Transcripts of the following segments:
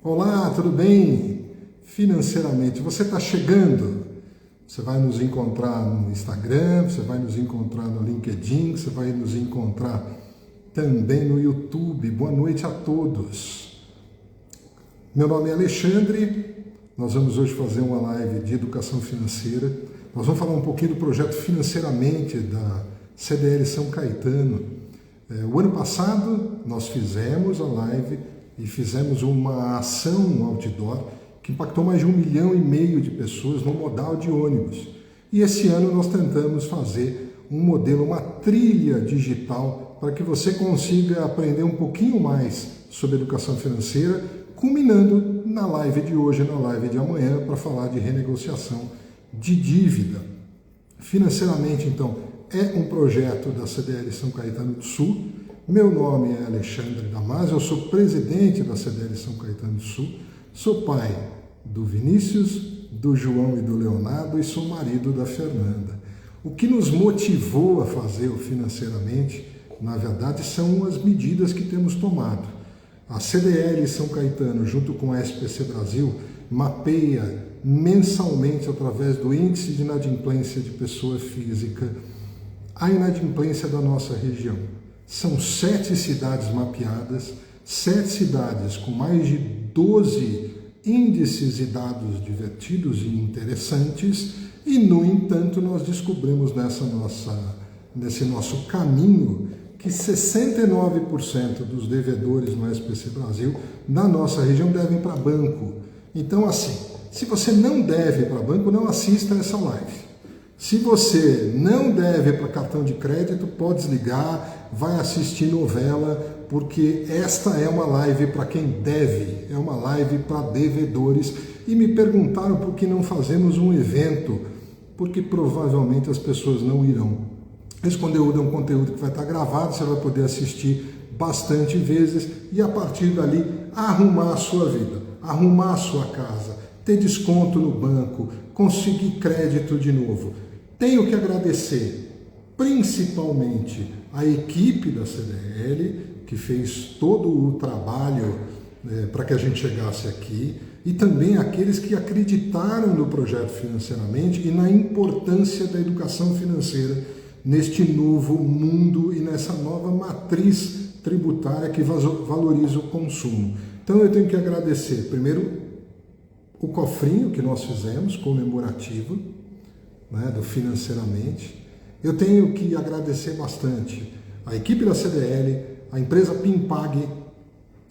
Olá, tudo bem? Financeiramente, você está chegando? Você vai nos encontrar no Instagram, você vai nos encontrar no LinkedIn, você vai nos encontrar também no YouTube. Boa noite a todos. Meu nome é Alexandre, nós vamos hoje fazer uma live de educação financeira. Nós vamos falar um pouquinho do projeto Financeiramente da CDL São Caetano. O ano passado nós fizemos a live e fizemos uma ação outdoor que impactou mais de 1,5 milhão de pessoas no modal de ônibus. E esse ano nós tentamos fazer um modelo, uma trilha digital para que você consiga aprender um pouquinho mais sobre educação financeira, culminando na live de hoje, na live de amanhã, para falar de renegociação de dívida. Financeiramente, então, é um projeto da CDL São Caetano do Sul. Meu nome é Alexandre Damasio, eu sou presidente da CDL São Caetano do Sul, sou pai do Vinícius, do João e do Leonardo e sou marido da Fernanda. O que nos motivou a fazer o Financeiramente, na verdade, são as medidas que temos tomado. A CDL São Caetano, junto com a SPC Brasil, mapeia mensalmente, através do Índice de Inadimplência de Pessoa Física, a inadimplência da nossa região. São 7 cidades mapeadas, 7 cidades com mais de 12 índices e dados divertidos e interessantes, e, no entanto, nós descobrimos nesse nosso caminho que 69% dos devedores no SPC Brasil, na nossa região, devem para banco. Então, assim, se você não deve para banco, não assista essa live. Se você não deve para cartão de crédito, pode desligar, vai assistir novela, porque esta é uma live para quem deve, é uma live para devedores. E me perguntaram por que não fazemos um evento, porque provavelmente as pessoas não irão. Esse conteúdo é um conteúdo que vai estar gravado, você vai poder assistir bastante vezes e, a partir dali, arrumar a sua vida, arrumar a sua casa, ter desconto no banco, conseguir crédito de novo. Tenho que agradecer principalmente a equipe da CDL, que fez todo o trabalho para que a gente chegasse aqui, e também aqueles que acreditaram no projeto Financeiramente e na importância da educação financeira neste novo mundo e nessa nova matriz tributária que valoriza o consumo. Então eu tenho que agradecer, primeiro, o cofrinho que nós fizemos, comemorativo, do Financeiramente. Eu tenho que agradecer bastante a equipe da CDL, a empresa Pimpag,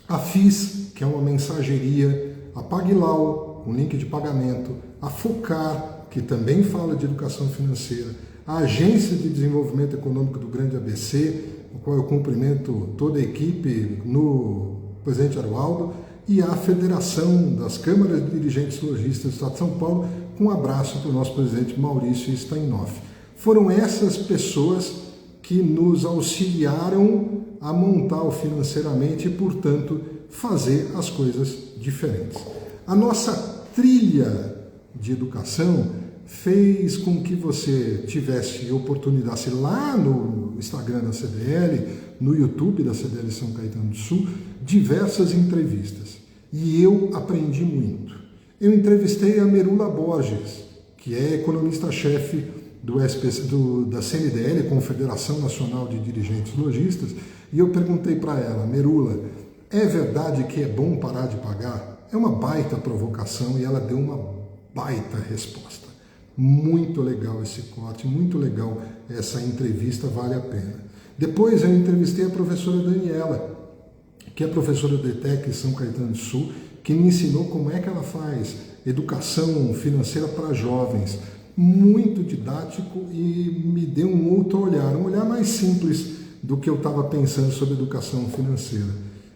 a FIS, que é uma mensageria, a Paglau, um link de pagamento, a FOCAR, que também fala de educação financeira, a Agência de Desenvolvimento Econômico do Grande ABC, no qual eu cumprimento toda a equipe no presidente Arualdo, e a Federação das Câmaras de Dirigentes Lojistas do Estado de São Paulo, com um abraço para o nosso presidente Maurício Steinoff. Foram essas pessoas que nos auxiliaram a montar o Financeiramente e, portanto, fazer as coisas diferentes. A nossa trilha de educação fez com que você tivesse oportunidade lá no Instagram da CDL, no YouTube da CDL São Caetano do Sul, diversas entrevistas. E eu aprendi muito. Eu entrevistei a Merula Borges, que é economista-chefe da CNDL, Confederação Nacional de Dirigentes Lojistas, e eu perguntei para ela: Merula, é verdade que é bom parar de pagar? É uma baita provocação, e ela deu uma baita resposta. Muito legal esse corte, muito legal essa entrevista, vale a pena. Depois eu entrevistei a professora Daniela, que é professora do ETEC São Caetano do Sul, que me ensinou como é que ela faz educação financeira para jovens. Muito didático e me deu um outro olhar, um olhar mais simples do que eu estava pensando sobre educação financeira.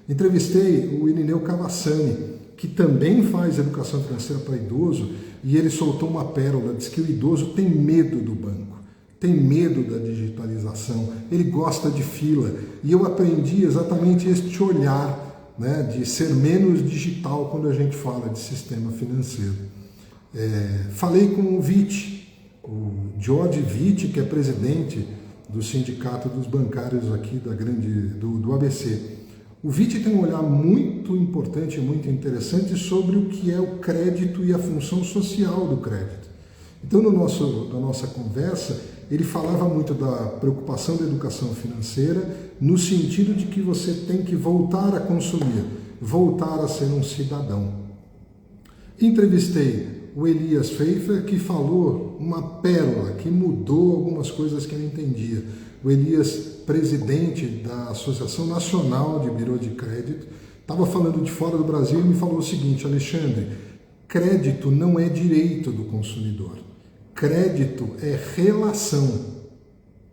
Entrevistei o Irineu Cavassani, que também faz educação financeira para idoso, e ele soltou uma pérola, diz que o idoso tem medo do banco, tem medo da digitalização, ele gosta de fila, e eu aprendi exatamente este olhar, de ser menos digital quando a gente fala de sistema financeiro. Falei com o Vitti, o George Vitti, que é presidente do Sindicato dos Bancários aqui do ABC. O Witt tem um olhar muito importante e muito interessante sobre o que é o crédito e a função social do crédito. Então, na nossa conversa, ele falava muito da preocupação da educação financeira no sentido de que você tem que voltar a consumir, voltar a ser um cidadão. Entrevistei o Elias Pfeiffer, que falou uma pérola, que mudou algumas coisas que eu não entendia. O Elias, presidente da Associação Nacional de Birô de Crédito, estava falando de fora do Brasil e me falou o seguinte: Alexandre, crédito não é direito do consumidor. Crédito é relação.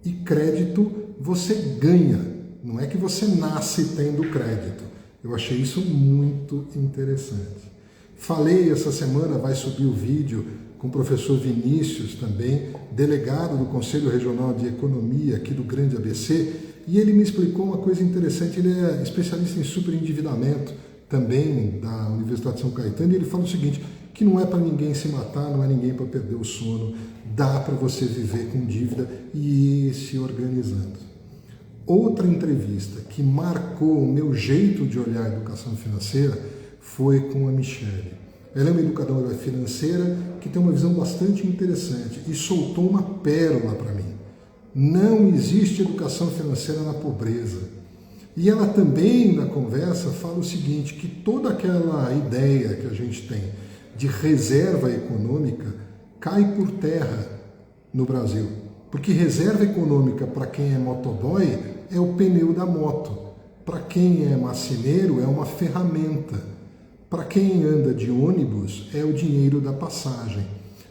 E crédito você ganha, não é que você nasce tendo crédito. Eu achei isso muito interessante. Falei essa semana, vai subir o vídeo com o professor Vinícius também, delegado do Conselho Regional de Economia aqui do Grande ABC, e ele me explicou uma coisa interessante. Ele é especialista em superendividamento também da Universidade de São Caetano, e ele fala o seguinte, que não é para ninguém se matar, não é ninguém para perder o sono, dá para você viver com dívida e ir se organizando. Outra entrevista que marcou o meu jeito de olhar a educação financeira foi com a Michele. Ela é uma educadora financeira que tem uma visão bastante interessante e soltou uma pérola para mim. Não existe educação financeira na pobreza. E ela também, na conversa, fala o seguinte, que toda aquela ideia que a gente tem de reserva econômica cai por terra no Brasil. Porque reserva econômica para quem é motoboy é o pneu da moto. Para quem é marceneiro é uma ferramenta. Para quem anda de ônibus é o dinheiro da passagem.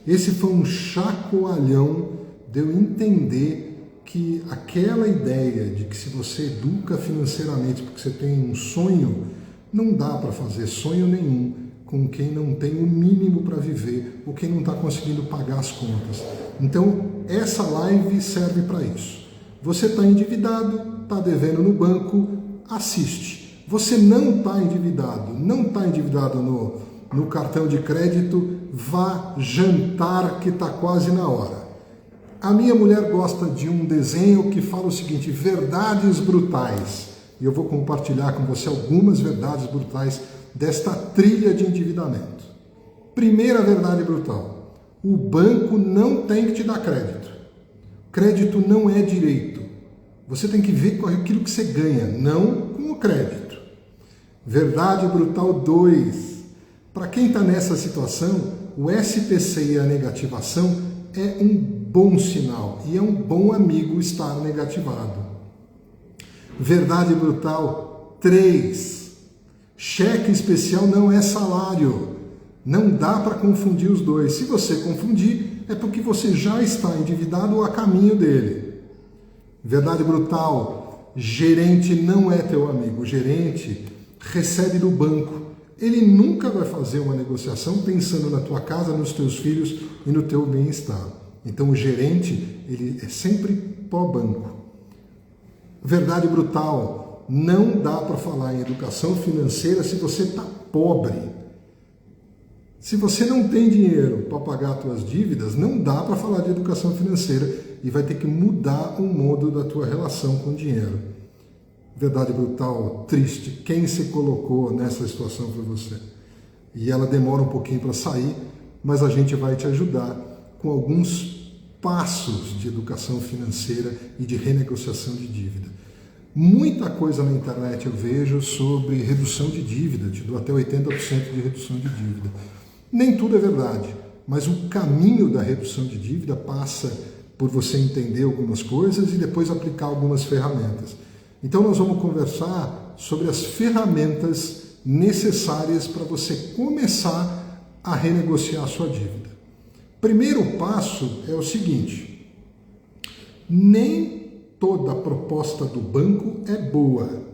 Esse foi um chacoalhão de eu entender que aquela ideia de que se você educa financeiramente porque você tem um sonho, não dá para fazer sonho nenhum com quem não tem o mínimo para viver ou quem não está conseguindo pagar as contas. Então, essa live serve para isso. Você está endividado, está devendo no banco, assiste. Você não está endividado, no cartão de crédito, vá jantar que está quase na hora. A minha mulher gosta de um desenho que fala o seguinte, verdades brutais. E eu vou compartilhar com você algumas verdades brutais desta trilha de endividamento. Primeira verdade brutal, o banco não tem que te dar crédito. Crédito não é direito. Você tem que ver com aquilo que você ganha, não com o crédito. Verdade brutal 2. Para quem está nessa situação, o SPC e a negativação é um bom sinal e é um bom amigo estar negativado. Verdade brutal 3. Cheque especial não é salário. Não dá para confundir os dois. Se você confundir, é porque você já está endividado ou a caminho dele. Verdade brutal, gerente não é teu amigo. O gerente recebe do banco. Ele nunca vai fazer uma negociação pensando na tua casa, nos teus filhos e no teu bem-estar. Então o gerente, ele é sempre pró-banco. Verdade brutal, não dá para falar em educação financeira se você está pobre. Se você não tem dinheiro para pagar as tuas dívidas, não dá para falar de educação financeira e vai ter que mudar o modo da tua relação com o dinheiro. Verdade brutal, triste, quem se colocou nessa situação foi você. E ela demora um pouquinho para sair, mas a gente vai te ajudar com alguns passos de educação financeira e de renegociação de dívida. Muita coisa na internet eu vejo sobre redução de dívida, te dou até 80% de redução de dívida. Nem tudo é verdade, mas o caminho da redução de dívida passa por você entender algumas coisas e depois aplicar algumas ferramentas. Então nós vamos conversar sobre as ferramentas necessárias para você começar a renegociar a sua dívida. Primeiro passo é o seguinte, nem toda proposta do banco é boa.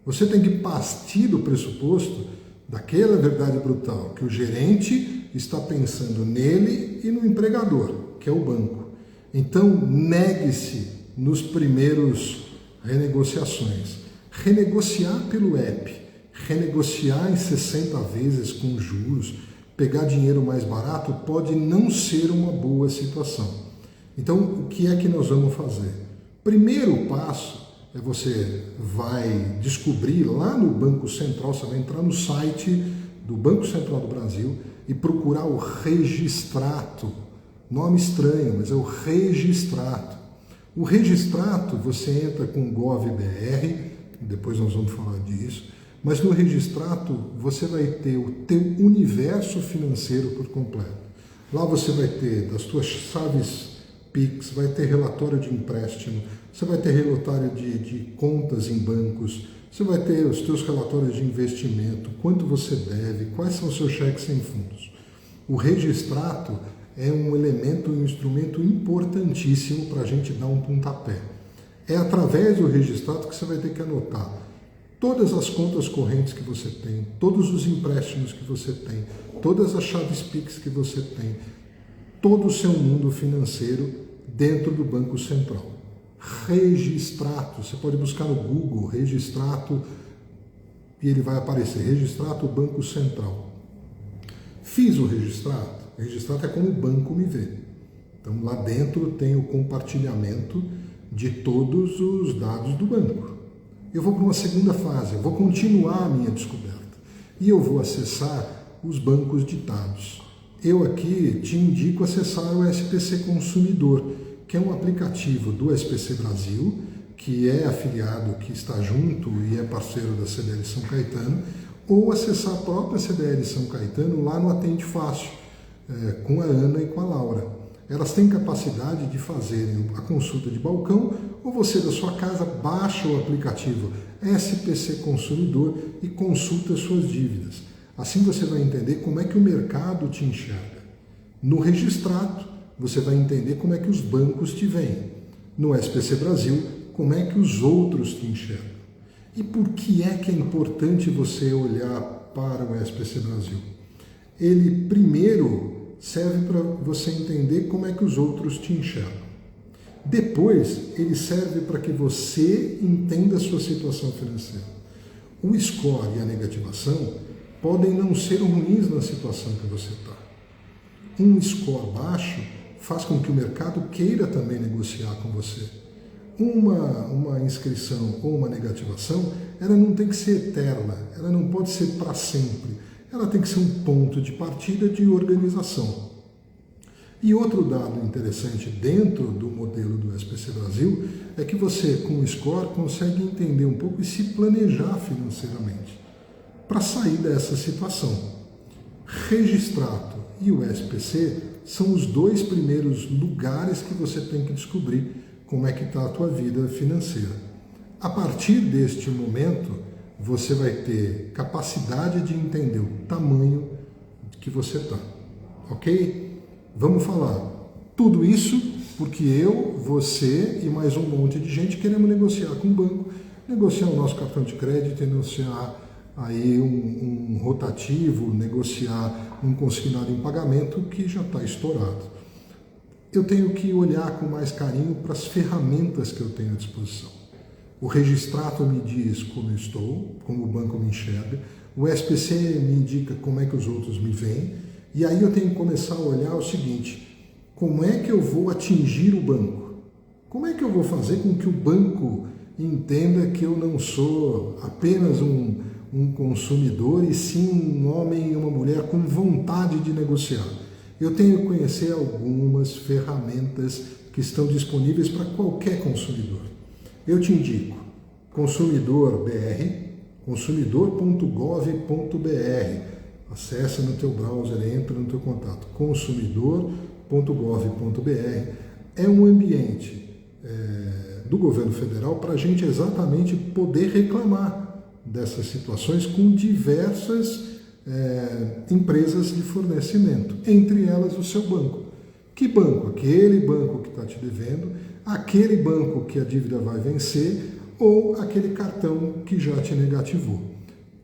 Você tem que partir do pressuposto daquela verdade brutal, que o gerente está pensando nele e no empregador, que é o banco. Então negue-se nos primeiros renegociações. Renegociar pelo app, renegociar em 60 vezes com juros, pegar dinheiro mais barato pode não ser uma boa situação. Então, o que é que nós vamos fazer? Primeiro passo Você vai descobrir lá no Banco Central, você vai entrar no site do Banco Central do Brasil e procurar o Registrato. Nome estranho, mas é o Registrato. O Registrato, você entra com GovBR, depois nós vamos falar disso, mas no Registrato você vai ter o teu universo financeiro por completo. Lá você vai ter das tuas chaves Pix, vai ter relatório de empréstimo, você vai ter relatório de contas em bancos, você vai ter os teus relatórios de investimento, quanto você deve, quais são os seus cheques sem fundos. O Registrato é um elemento, um instrumento importantíssimo para a gente dar um pontapé. É através do Registrato que você vai ter que anotar todas as contas correntes que você tem, todos os empréstimos que você tem, todas as chaves Pix que você tem, todo o seu mundo financeiro dentro do Banco Central. Registrato, você pode buscar no Google, Registrato, e ele vai aparecer, Registrato Banco Central. Fiz o Registrato. O Registrato é como o banco me vê. Então lá dentro tem o compartilhamento de todos os dados do banco. Eu vou para uma segunda fase, eu vou continuar a minha descoberta e eu vou acessar os bancos de dados. Eu aqui te indico acessar o SPC Consumidor, que é um aplicativo do SPC Brasil, que é afiliado, que está junto e é parceiro da CDL São Caetano, ou acessar a própria CDL São Caetano lá no Atende Fácil, com a Ana e com a Laura. Elas têm capacidade de fazerem a consulta de balcão, ou você da sua casa baixa o aplicativo SPC Consumidor e consulta suas dívidas. Assim você vai entender como é que o mercado te enxerga. No Registrato, você vai entender como é que os bancos te veem. No SPC Brasil, como é que os outros te enxergam. E por que é importante você olhar para o SPC Brasil? Ele, primeiro, serve para você entender como é que os outros te enxergam. Depois, ele serve para que você entenda a sua situação financeira. O score e a negativação podem não ser ruins na situação que você está. Um score baixo faz com que o mercado queira também negociar com você. Uma inscrição ou uma negativação, ela não tem que ser eterna, ela não pode ser para sempre. Ela tem que ser um ponto de partida de organização. E outro dado interessante dentro do modelo do SPC Brasil é que você, com o score, consegue entender um pouco e se planejar financeiramente para sair dessa situação. Registrato e o SPC são os dois primeiros lugares que você tem que descobrir como é que está a tua vida financeira. A partir deste momento, você vai ter capacidade de entender o tamanho que você está. Ok? Vamos falar. Tudo isso porque eu, você e mais um monte de gente queremos negociar com o banco, negociar o nosso cartão de crédito, negociar aí um rotativo, negociar um consignado em pagamento que já está estourado. Eu tenho que olhar com mais carinho para as ferramentas que eu tenho à disposição. O Registrato me diz como eu estou, como o banco me enxerga, o SPC me indica como é que os outros me veem, e aí eu tenho que começar a olhar o seguinte: como é que eu vou atingir o banco? Como é que eu vou fazer com que o banco entenda que eu não sou apenas um consumidor e sim um homem e uma mulher com vontade de negociar? Eu tenho que conhecer algumas ferramentas que estão disponíveis para qualquer consumidor. Eu te indico Consumidor BR, consumidor.gov.br. Acessa no teu browser, entra no teu contato. Consumidor.gov.br é um ambiente do governo federal para a gente exatamente poder reclamar dessas situações com diversas empresas de fornecimento, entre elas o seu banco. Que banco? Aquele banco que está te devendo, aquele banco que a dívida vai vencer ou aquele cartão que já te negativou.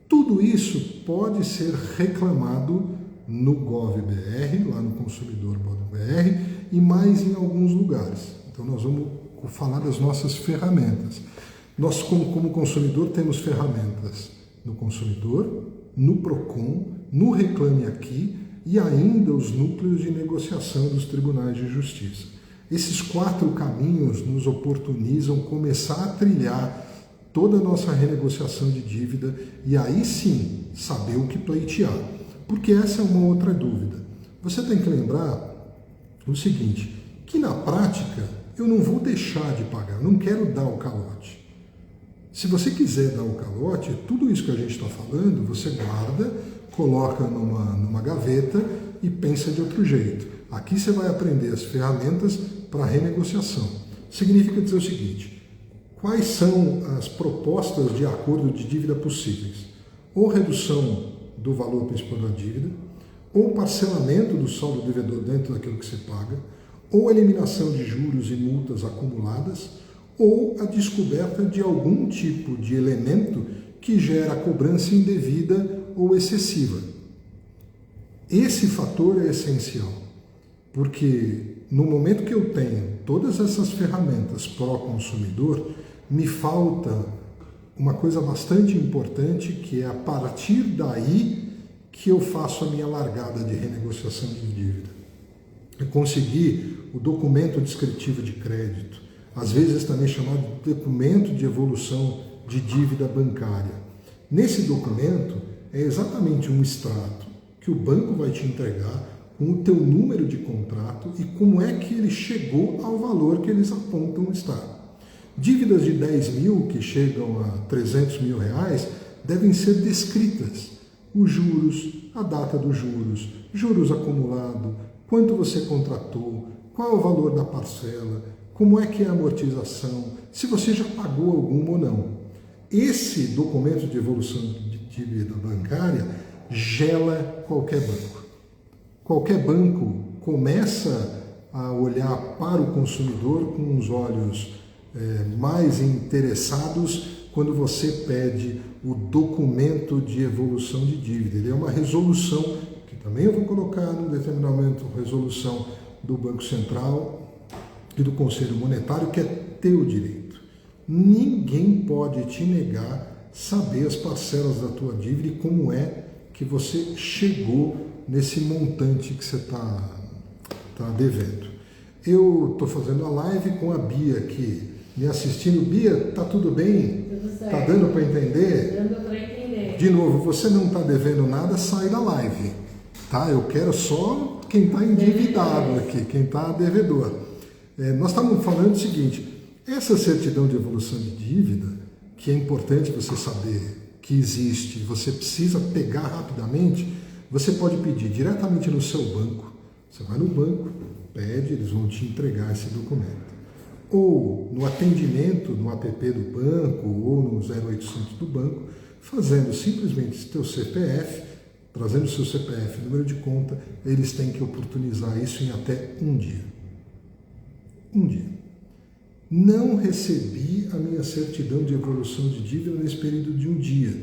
Tudo isso pode ser reclamado no GovBR, lá no consumidor.br e mais em alguns lugares. Então nós vamos falar das nossas ferramentas. Nós, como consumidor, temos ferramentas no Consumidor, no Procon, no Reclame Aqui e ainda os núcleos de negociação dos tribunais de justiça. Esses 4 caminhos nos oportunizam começar a trilhar toda a nossa renegociação de dívida e aí sim saber o que pleitear. Porque essa é uma outra dúvida. Você tem que lembrar o seguinte, que na prática eu não vou deixar de pagar, eu não quero dar o calote. Se você quiser dar o calote, tudo isso que a gente está falando, você guarda, coloca numa gaveta e pensa de outro jeito. Aqui você vai aprender as ferramentas para renegociação. Significa dizer o seguinte, quais são as propostas de acordo de dívida possíveis? Ou redução do valor principal da dívida, ou parcelamento do saldo devedor dentro daquilo que você paga, ou eliminação de juros e multas acumuladas, ou a descoberta de algum tipo de elemento que gera cobrança indevida ou excessiva. Esse fator é essencial, porque no momento que eu tenho todas essas ferramentas pró-consumidor, me falta uma coisa bastante importante, que é a partir daí que eu faço a minha largada de renegociação de dívida. Eu consegui o documento descritivo de crédito, às vezes também chamado de documento de evolução de dívida bancária. Nesse documento é exatamente um extrato que o banco vai te entregar com o teu número de contrato e como é que ele chegou ao valor que eles apontam estar. Dívidas de 10 mil que chegam a 300 mil reais devem ser descritas. Os juros, a data dos juros, juros acumulado, quanto você contratou, qual é o valor da parcela, como é que é a amortização, se você já pagou alguma ou não. Esse documento de evolução de dívida bancária gela qualquer banco. Qualquer banco começa a olhar para o consumidor com os olhos mais interessados quando você pede o documento de evolução de dívida. Ele é uma resolução, que também eu vou colocar no determinado momento, resolução do Banco Central e do Conselho Monetário, que é teu direito. Ninguém pode te negar saber as parcelas da tua dívida e como é que você chegou nesse montante que você está devendo. Eu estou fazendo a live com a Bia aqui, me assistindo. Bia, tá tudo bem? Tudo certo. Tá dando para entender? Dando para entender. De novo, você não está devendo nada, sai da live, tá? Eu quero só quem está endividado aqui, quem está devedor. Nós estamos falando o seguinte, essa certidão de evolução de dívida, que é importante você saber que existe, você precisa pegar rapidamente, você pode pedir diretamente no seu banco. Você vai no banco, pede, eles vão te entregar esse documento. Ou no atendimento no app do banco ou no 0800 do banco, fazendo simplesmente teu CPF, trazendo seu CPF, número de conta, eles têm que oportunizar isso em até um dia. Um dia. Não recebi a minha certidão de evolução de dívida nesse período de um dia.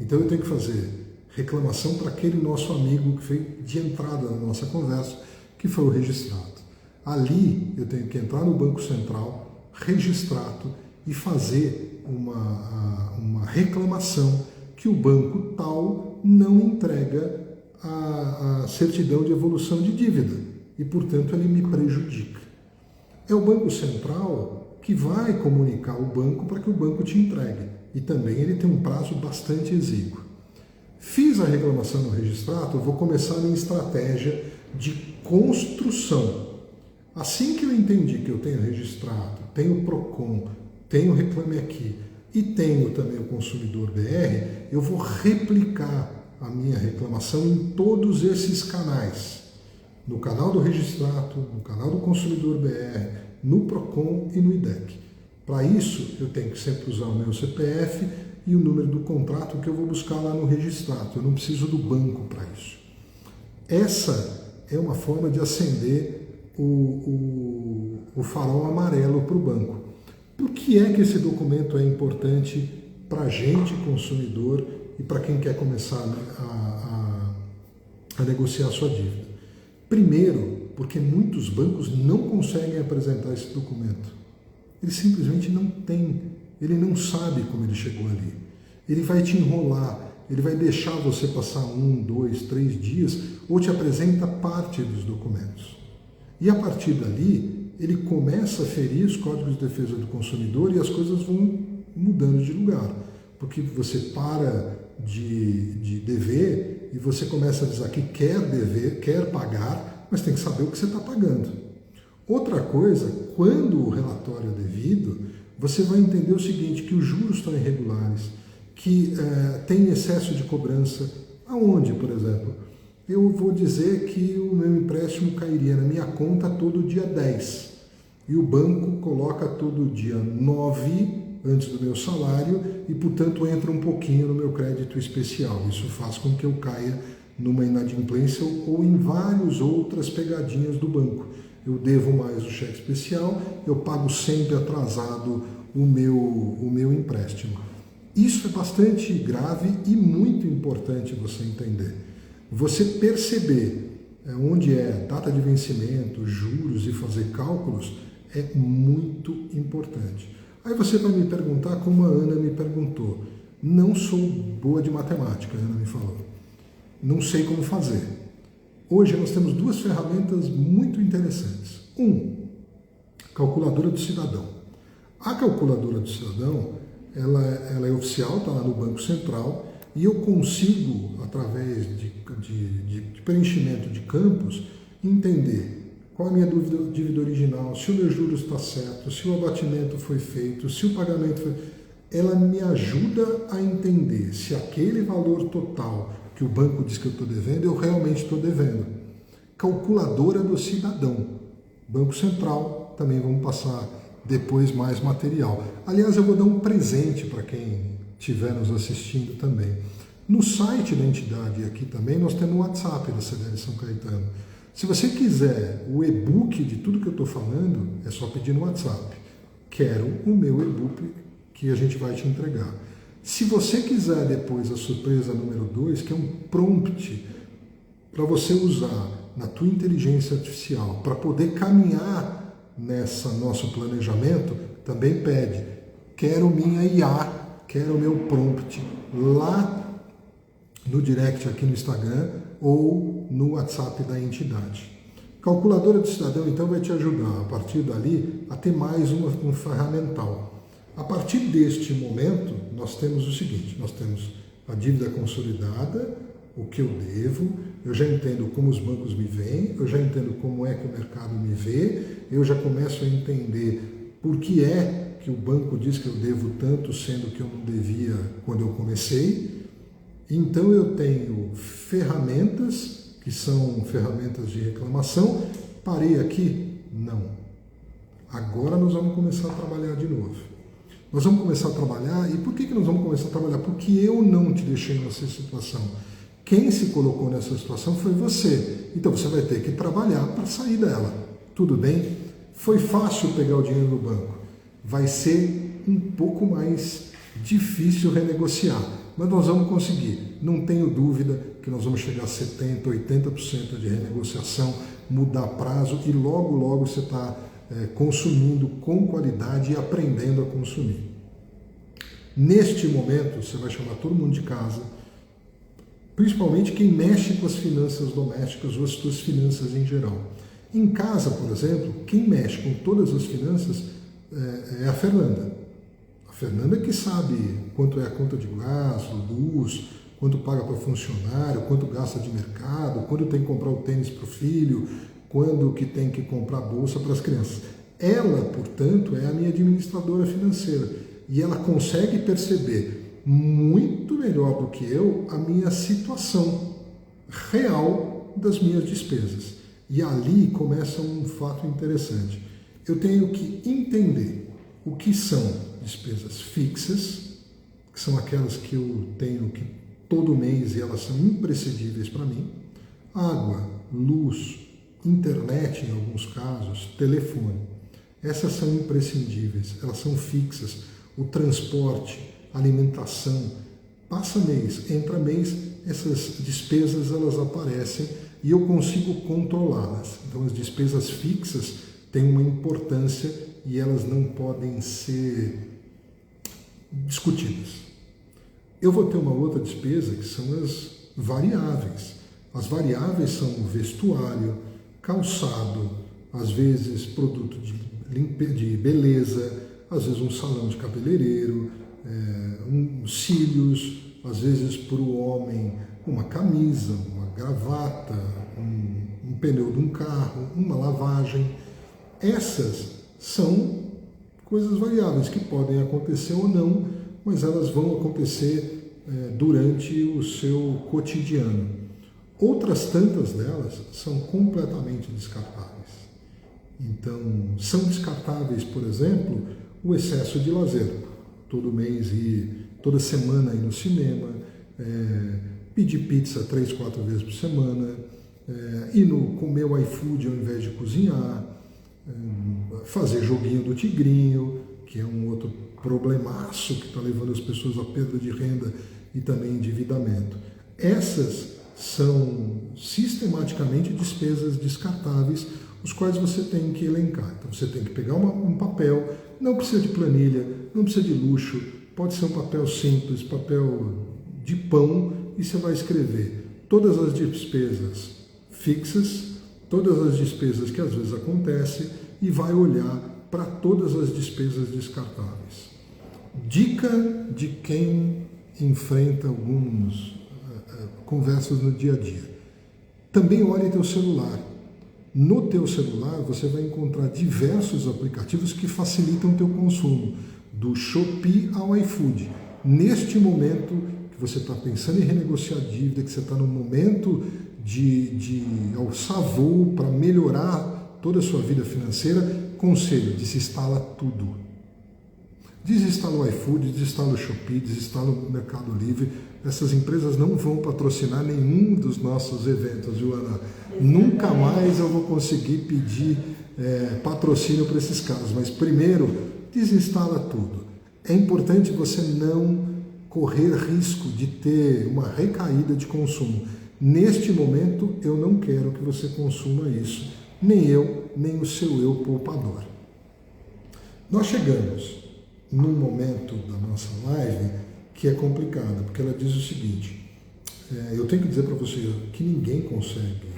Então eu tenho que fazer reclamação para aquele nosso amigo que foi de entrada na nossa conversa, que foi o registrado. Ali eu tenho que entrar no Banco Central, registrado e fazer uma reclamação que o banco tal não entrega a certidão de evolução de dívida e, portanto, ele me prejudica. É o Banco Central que vai comunicar ao banco para que o banco te entregue. E também ele tem um prazo bastante exíguo. Fiz a reclamação no registrado, eu vou começar a minha estratégia de construção. Assim que eu entendi que eu tenho registrado, tenho o PROCON, tenho o Reclame Aqui e tenho também o Consumidor BR, eu vou replicar a minha reclamação em todos esses canais. No canal do registrado, no canal do Consumidor BR, no PROCON e no IDEC. Para isso, eu tenho que sempre usar o meu CPF e o número do contrato que eu vou buscar lá no registrado. Eu não preciso do banco para isso. Essa é uma forma de acender o farol amarelo para o banco. Por que é que esse documento é importante para a gente, consumidor, e para quem quer começar a negociar a sua dívida? Primeiro, porque muitos bancos não conseguem apresentar esse documento. Ele simplesmente não tem, ele não sabe como ele chegou ali. Ele vai te enrolar, ele vai deixar você passar 1, 2, 3 dias ou te apresenta parte dos documentos. E a partir dali, ele começa a ferir os códigos de defesa do consumidor e as coisas vão mudando de lugar, porque você para de dever e você começa a dizer que quer dever, quer pagar, mas tem que saber o que você está pagando. Outra coisa, quando o relatório é devido, você vai entender o seguinte, que os juros estão irregulares, que tem excesso de cobrança. Aonde, por exemplo? Eu vou dizer que o meu empréstimo cairia na minha conta todo dia 10 e o banco coloca todo dia 9 antes do meu salário e, portanto, entra um pouquinho no meu crédito especial. Isso faz com que eu caia numa inadimplência ou em várias outras pegadinhas do banco. Eu devo mais o cheque especial, eu pago sempre atrasado o meu empréstimo. Isso é bastante grave e muito importante você entender. Você perceber onde é data de vencimento, juros e fazer cálculos é muito importante. Aí você vai me perguntar como a Ana me perguntou. Não sou boa de matemática, a Ana me falou. Não sei como fazer. Hoje nós temos duas ferramentas muito interessantes. Calculadora do cidadão. A calculadora do cidadão, ela é oficial, está lá no Banco Central, e eu consigo, através de preenchimento de campos, entender qual é a minha dívida original, se o meu juros está certo, se o abatimento foi feito, se o pagamento foi... Ela me ajuda a entender se aquele valor total que o banco diz que eu estou devendo, eu realmente estou devendo. Calculadora do cidadão. Banco Central, também vamos passar depois mais material. Aliás, eu vou dar um presente para quem estiver nos assistindo também. No site da entidade aqui também nós temos o WhatsApp da CDL São Caetano. Se você quiser o e-book de tudo que eu estou falando, é só pedir no WhatsApp. Quero o meu e-book que a gente vai te entregar. Se você quiser depois a surpresa número 2, que é um prompt para você usar na tua inteligência artificial para poder caminhar nessa nosso planejamento, também pede. Quero minha IA, quero o meu prompt lá no direct aqui no Instagram ou no WhatsApp da entidade. Calculadora do cidadão, então, vai te ajudar, a partir dali, a ter mais um ferramental. A partir deste momento, nós temos o seguinte, nós temos a dívida consolidada, o que eu devo, eu já entendo como os bancos me veem, eu já entendo como é que o mercado me vê, eu já começo a entender por que é que o banco diz que eu devo tanto, sendo que eu não devia quando eu comecei. Então eu tenho ferramentas, que são ferramentas de reclamação. Parei aqui? Não. Agora nós vamos começar a trabalhar de novo. Nós vamos começar a trabalhar, e por que nós vamos começar a trabalhar? Porque eu não te deixei nessa situação. Quem se colocou nessa situação foi você. Então você vai ter que trabalhar para sair dela. Tudo bem? Foi fácil pegar o dinheiro no banco. Vai ser um pouco mais difícil renegociar, mas nós vamos conseguir. Não tenho dúvida que nós vamos chegar a 70%, 80% de renegociação, mudar prazo e logo, logo você está consumindo com qualidade e aprendendo a consumir. Neste momento, você vai chamar todo mundo de casa, principalmente quem mexe com as finanças domésticas ou as suas finanças em geral. Em casa, por exemplo, quem mexe com todas as finanças é a Fernanda. A Fernanda que sabe quanto é a conta de gás, luz, quanto paga para funcionário, quanto gasta de mercado, quando tem que comprar o tênis para o filho, quando que tem que comprar bolsa para as crianças. Ela, portanto, é a minha administradora financeira e ela consegue perceber muito melhor do que eu a minha situação real das minhas despesas. E ali começa um fato interessante. Eu tenho que entender o que são despesas fixas, que são aquelas que eu tenho que todo mês e elas são imprescindíveis para mim, água, luz, internet em alguns casos, telefone. Essas são imprescindíveis, elas são fixas. O transporte, alimentação, passa mês, entra mês, essas despesas elas aparecem e eu consigo controlá-las. Então as despesas fixas têm uma importância e elas não podem ser discutidas. Eu vou ter uma outra despesa que são as variáveis. As variáveis são o vestuário, calçado, às vezes produto de beleza, às vezes um salão de cabeleireiro, cílios, às vezes para o homem uma camisa, uma gravata, um pneu de um carro, uma lavagem. Essas são coisas variáveis que podem acontecer ou não, mas elas vão acontecer durante o seu cotidiano. Outras tantas delas são completamente descartáveis. Então, são descartáveis, por exemplo, o excesso de lazer. Todo mês ir, toda semana ir no cinema, pedir pizza 3, 4 vezes por semana, comer o iFood ao invés de cozinhar, fazer joguinho do tigrinho, que é um outro problemaço que está levando as pessoas à perda de renda e também endividamento. Essas são sistematicamente despesas descartáveis, os quais você tem que elencar. Então você tem que pegar um papel, não precisa de planilha, não precisa de luxo, pode ser um papel simples, papel de pão, e você vai escrever todas as despesas fixas, todas as despesas que às vezes acontecem, e vai olhar para todas as despesas descartáveis. Dica de quem enfrenta algumas conversas no dia a dia. Também olhe teu celular. No teu celular você vai encontrar diversos aplicativos que facilitam o teu consumo, do Shopee ao iFood. Neste momento que você está pensando em renegociar dívida, que você está no momento de alçar voo para melhorar toda a sua vida financeira, conselho, desinstala tudo. Desinstala o iFood, desinstala o Shopee, desinstala o Mercado Livre. Essas empresas não vão patrocinar nenhum dos nossos eventos, Joana. Nunca mais eu vou conseguir pedir patrocínio para esses caras. Mas primeiro, desinstala tudo. É importante você não correr risco de ter uma recaída de consumo. Neste momento, eu não quero que você consuma isso. Nem eu, nem o seu eu poupador. Nós chegamos num momento da nossa live que é complicado, porque ela diz o seguinte: eu tenho que dizer para você que ninguém consegue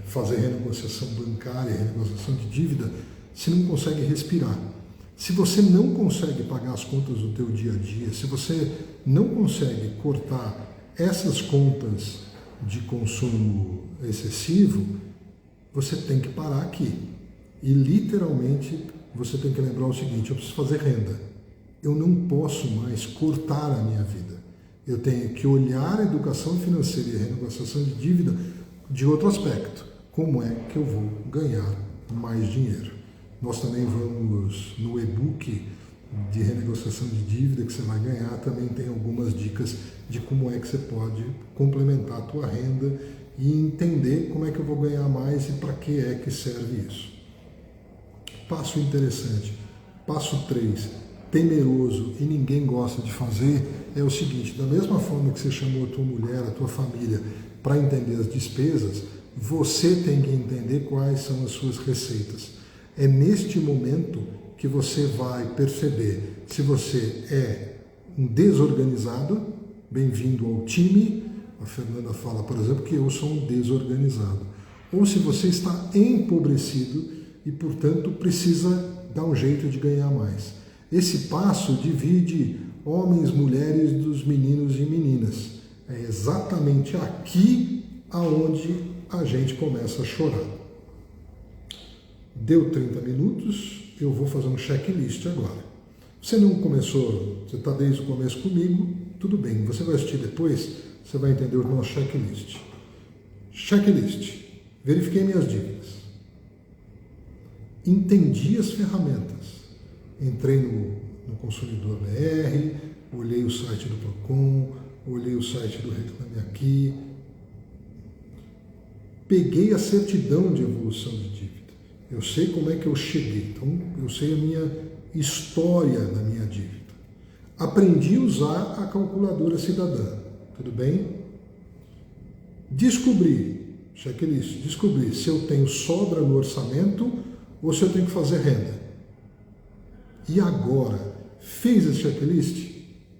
fazer renegociação bancária, renegociação de dívida, se não consegue respirar. Se você não consegue pagar as contas do teu dia a dia, se você não consegue cortar essas contas de consumo excessivo, você tem que parar aqui. E literalmente você tem que lembrar o seguinte: eu preciso fazer renda. Eu não posso mais cortar a minha vida. Eu tenho que olhar a educação financeira e a renegociação de dívida de outro aspecto. Como é que eu vou ganhar mais dinheiro? Nós também vamos, no e-book de renegociação de dívida que você vai ganhar, também tem algumas dicas de como é que você pode complementar a tua renda e entender como é que eu vou ganhar mais e para que é que serve isso. Passo interessante, passo 3, temeroso e ninguém gosta de fazer, é o seguinte: da mesma forma que você chamou a tua mulher, a tua família para entender as despesas, você tem que entender quais são as suas receitas. É neste momento que você vai perceber se você é um desorganizado. Bem-vindo ao time. A Fernanda fala, por exemplo, que eu sou um desorganizado. Ou se você está empobrecido e, portanto, precisa dar um jeito de ganhar mais. Esse passo divide homens, mulheres, dos meninos e meninas. É exatamente aqui aonde a gente começa a chorar. Deu 30 minutos, eu vou fazer um checklist agora. Você não começou, você está desde o começo comigo, tudo bem. Você vai assistir depois, você vai entender o nosso checklist. Checklist. Verifiquei minhas dívidas. Entendi as ferramentas. Entrei no Consumidor BR, olhei o site do Procon, olhei o site do Reclame Aqui, peguei a certidão de evolução de dívida. Eu sei como é que eu cheguei, então eu sei a minha história da minha dívida. Aprendi a usar a calculadora cidadã, tudo bem? Descobri, checklist, descobri se eu tenho sobra no orçamento ou se eu tenho que fazer renda. E agora, fez esse checklist?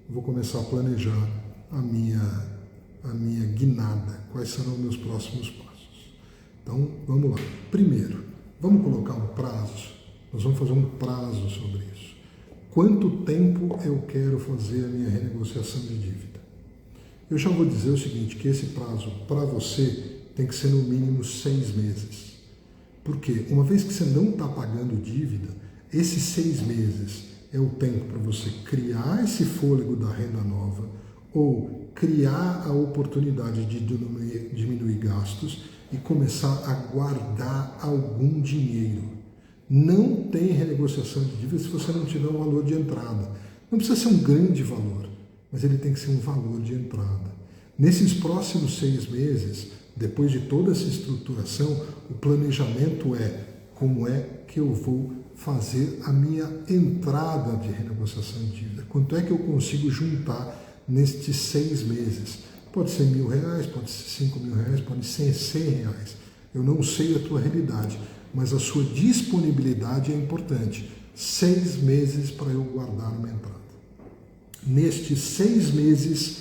Vou começar a planejar a minha guinada, quais serão os meus próximos passos. Então, vamos lá. Primeiro, Vamos colocar um prazo? Nós vamos fazer um prazo sobre isso. Quanto tempo eu quero fazer a minha renegociação de dívida? Eu já vou dizer o seguinte, que esse prazo para você tem que ser no mínimo 6 meses. Porque uma vez que você não está pagando dívida, esses 6 meses é o tempo para você criar esse fôlego da renda nova ou criar a oportunidade de diminuir gastos e começar a guardar algum dinheiro. Não tem renegociação de dívida se você não tiver um valor de entrada. Não precisa ser um grande valor, mas ele tem que ser um valor de entrada. Nesses próximos 6 meses, depois de toda essa estruturação, o planejamento é como é que eu vou fazer a minha entrada de renegociação de dívida. Quanto é que eu consigo juntar nestes 6 meses? Pode ser R$1.000, pode ser R$5.000, pode ser R$100. Eu não sei a tua realidade, mas a sua disponibilidade é importante. 6 meses para eu guardar uma entrada. Nestes 6 meses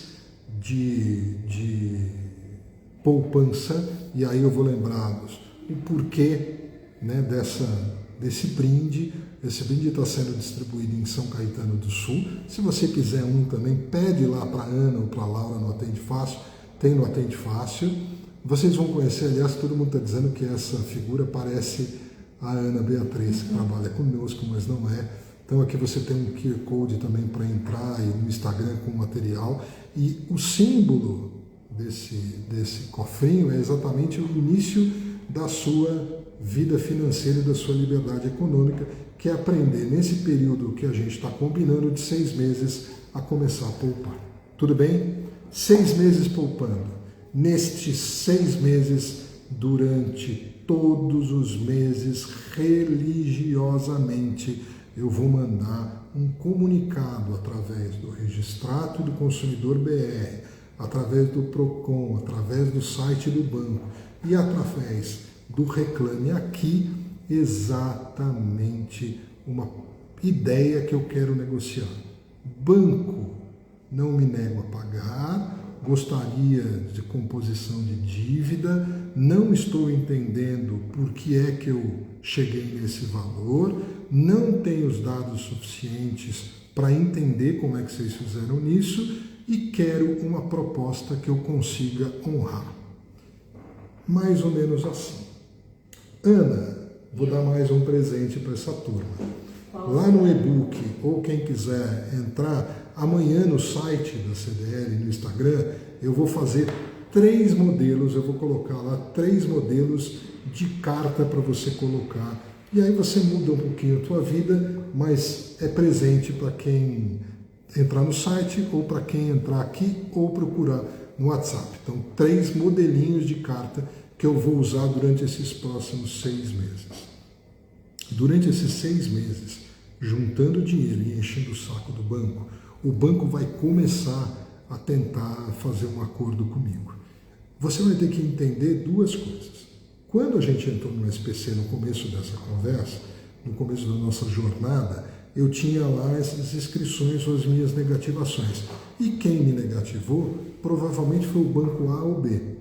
de poupança, e aí eu vou lembrá-los o porquê, né, desse brinde. Esse brinde está sendo distribuído em São Caetano do Sul. Se você quiser um também, pede lá para a Ana ou para a Laura no Atende Fácil. Tem no Atende Fácil. Vocês vão conhecer, aliás, todo mundo está dizendo que essa figura parece a Ana Beatriz, que trabalha conosco, mas não é. Então aqui você tem um QR Code também para entrar e no Instagram com material. E o símbolo desse cofrinho é exatamente o início da sua vida financeira e da sua liberdade econômica, que é aprender nesse período que a gente está combinando de 6 meses a começar a poupar. Tudo bem? 6 meses poupando. Nestes 6 meses, durante todos os meses, religiosamente, eu vou mandar um comunicado através do Registrato do Consumidor BR, através do PROCON, através do site do banco e através do Reclame Aqui, exatamente uma ideia que eu quero negociar. Banco, não me nego a pagar, gostaria de composição de dívida, não estou entendendo por que é que eu cheguei nesse valor, não tenho os dados suficientes para entender como é que vocês fizeram nisso e quero uma proposta que eu consiga honrar. Mais ou menos assim. Ana, vou dar mais um presente para essa turma. Lá no e-book, ou quem quiser entrar, amanhã no site da CDL, no Instagram, eu vou fazer 3 modelos, eu vou colocar lá 3 modelos de carta para você colocar. E aí você muda um pouquinho a tua vida, mas é presente para quem entrar no site, ou para quem entrar aqui, ou procurar no WhatsApp. Então, 3 modelinhos de carta que eu vou usar durante esses próximos 6 meses. Durante esses 6 meses, juntando dinheiro e enchendo o saco do banco, o banco vai começar a tentar fazer um acordo comigo. Você vai ter que entender 2 coisas. Quando a gente entrou no SPC no começo dessa conversa, no começo da nossa jornada, eu tinha lá essas inscrições ou as minhas negativações. E quem me negativou provavelmente foi o banco A ou B.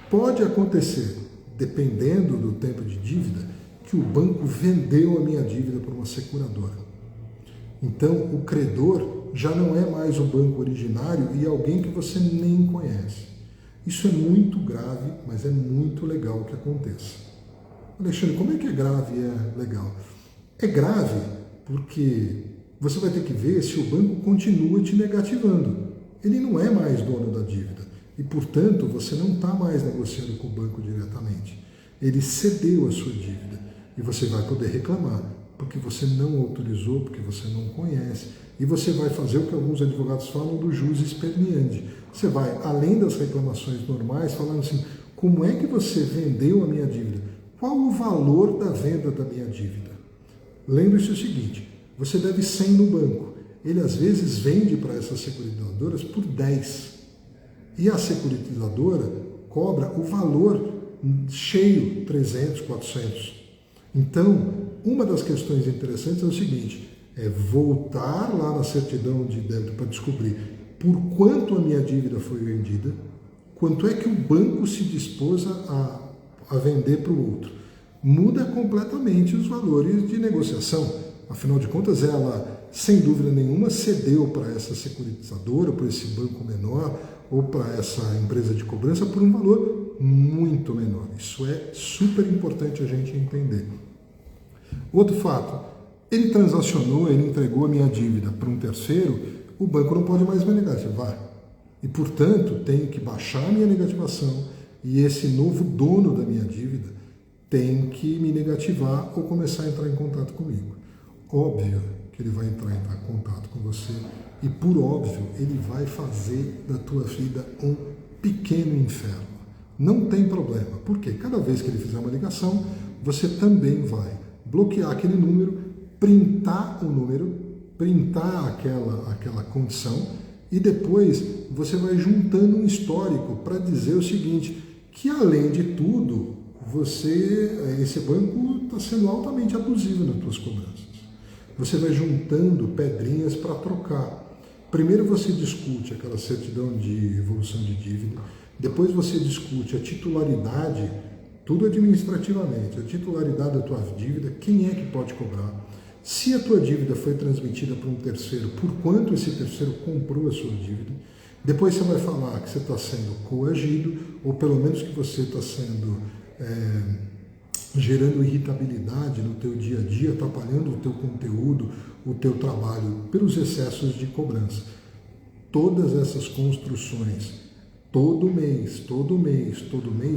Pode acontecer, dependendo do tempo de dívida, que o banco vendeu a minha dívida para uma seguradora. Então, o credor já não é mais o banco originário e alguém que você nem conhece. Isso é muito grave, mas é muito legal que aconteça. Alexandre, como é que é grave e é legal? É grave porque você vai ter que ver se o banco continua te negativando. Ele não é mais dono da dívida e, portanto, você não está mais negociando com o banco diretamente. Ele cedeu a sua dívida e você vai poder reclamar porque você não autorizou, porque você não conhece. E você vai fazer o que alguns advogados falam do jus esperneandi. Você vai, além das reclamações normais, falando assim, como é que você vendeu a minha dívida? Qual o valor da venda da minha dívida? Lembre-se o seguinte, você deve 100 no banco. Ele às vezes vende para essas securitizadoras por 10. E a securitizadora cobra o valor cheio, 300, 400. Então, uma das questões interessantes é o seguinte, é voltar lá na certidão de débito para descobrir por quanto a minha dívida foi vendida, quanto é que o banco se dispôs a vender para o outro. muda completamente os valores de negociação. Afinal de contas, ela, sem dúvida nenhuma, cedeu para essa securitizadora, para esse banco menor ou para essa empresa de cobrança por um valor muito menor. Isso é super importante a gente entender. Outro fato, ele transacionou, ele entregou a minha dívida para um terceiro, o banco não pode mais me negativar. E, portanto, tenho que baixar a minha negativação e esse novo dono da minha dívida tem que me negativar ou começar a entrar em contato comigo. Óbvio que ele vai entrar em contato com você e, por óbvio, ele vai fazer da tua vida um pequeno inferno. Não tem problema, porque cada vez que ele fizer uma ligação, você também vai bloquear aquele número, printar o número, printar aquela condição e depois você vai juntando um histórico para dizer o seguinte, que além de tudo, esse banco está sendo altamente abusivo nas suas cobranças. Você vai juntando pedrinhas para trocar. Primeiro você discute aquela certidão de evolução de dívida, depois você discute a titularidade, tudo administrativamente, a titularidade da tua dívida, quem é que pode cobrar, se a tua dívida foi transmitida para um terceiro, por quanto esse terceiro comprou a sua dívida, depois você vai falar que você está sendo coagido, ou pelo menos que você está sendo gerando irritabilidade no teu dia a dia, atrapalhando o teu conteúdo, o teu trabalho, pelos excessos de cobrança. Todas essas construções, todo mês,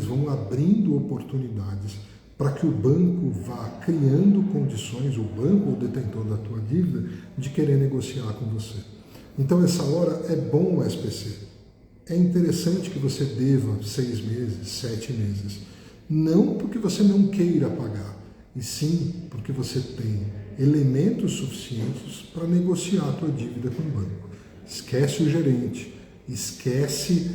vão abrindo oportunidades para que o banco vá criando condições, o banco ou o detentor da tua dívida, de querer negociar com você. Então, essa hora é bom o SPC. É interessante que você deva 6 meses, 7 meses. Não porque você não queira pagar, e sim porque você tem elementos suficientes para negociar a tua dívida com o banco. Esquece o gerente, esquece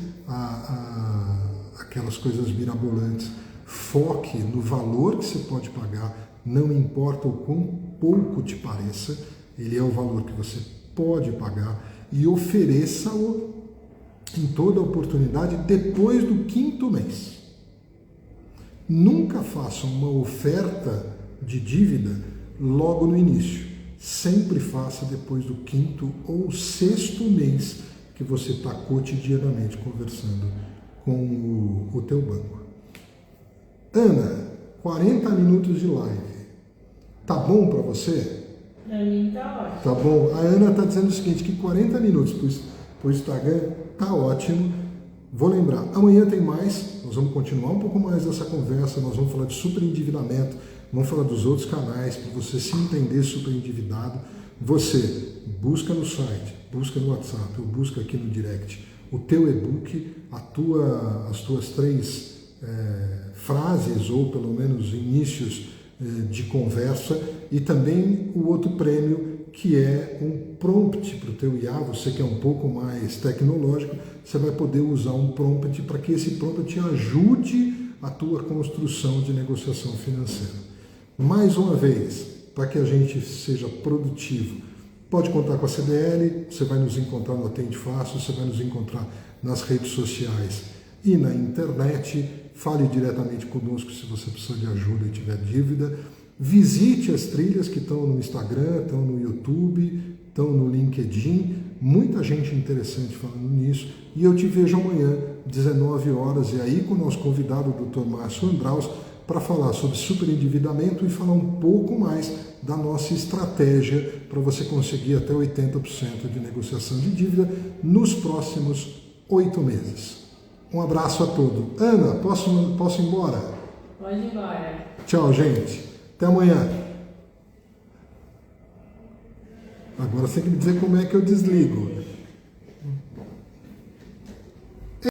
aquelas coisas mirabolantes. Foque no valor que você pode pagar, não importa o quão pouco te pareça, ele é o valor que você pode pagar e ofereça-o em toda oportunidade depois do 5º mês. Nunca faça uma oferta de dívida logo no início. Sempre faça depois do 5º ou 6º mês que você está cotidianamente conversando com o teu banco. Ana, 40 minutos de live. Tá bom para você? Para mim tá ótimo. Tá bom. A Ana está dizendo o seguinte, que 40 minutos para o Instagram tá ótimo. Vou lembrar, amanhã tem mais, nós vamos continuar um pouco mais dessa conversa, nós vamos falar de superendividamento, vamos falar dos outros canais, para você se entender superendividado. Você busca no site, busca no WhatsApp, ou busca aqui no direct o teu e-book, as tuas 3 frases, ou pelo menos inícios de conversa, e também o outro prêmio, que é um prompt para o teu IA. Você que é um pouco mais tecnológico, você vai poder usar um prompt para que esse prompt ajude a tua construção de negociação financeira. Mais uma vez, para que a gente seja produtivo, pode contar com a CDL, você vai nos encontrar no Atende Fácil, você vai nos encontrar nas redes sociais e na internet. Fale diretamente conosco se você precisar de ajuda e tiver dívida. Visite as trilhas que estão no Instagram, estão no YouTube, estão no LinkedIn. Muita gente interessante falando nisso. E eu te vejo amanhã, 19 horas, e aí com o nosso convidado, o Dr. Márcio Andraus, para falar sobre superendividamento e falar um pouco mais da nossa estratégia para você conseguir até 80% de negociação de dívida nos próximos 8 meses. Um abraço a todos. Ana, posso ir embora? Pode ir embora. Tchau, gente. Até amanhã. Agora você tem que me dizer como é que eu desligo.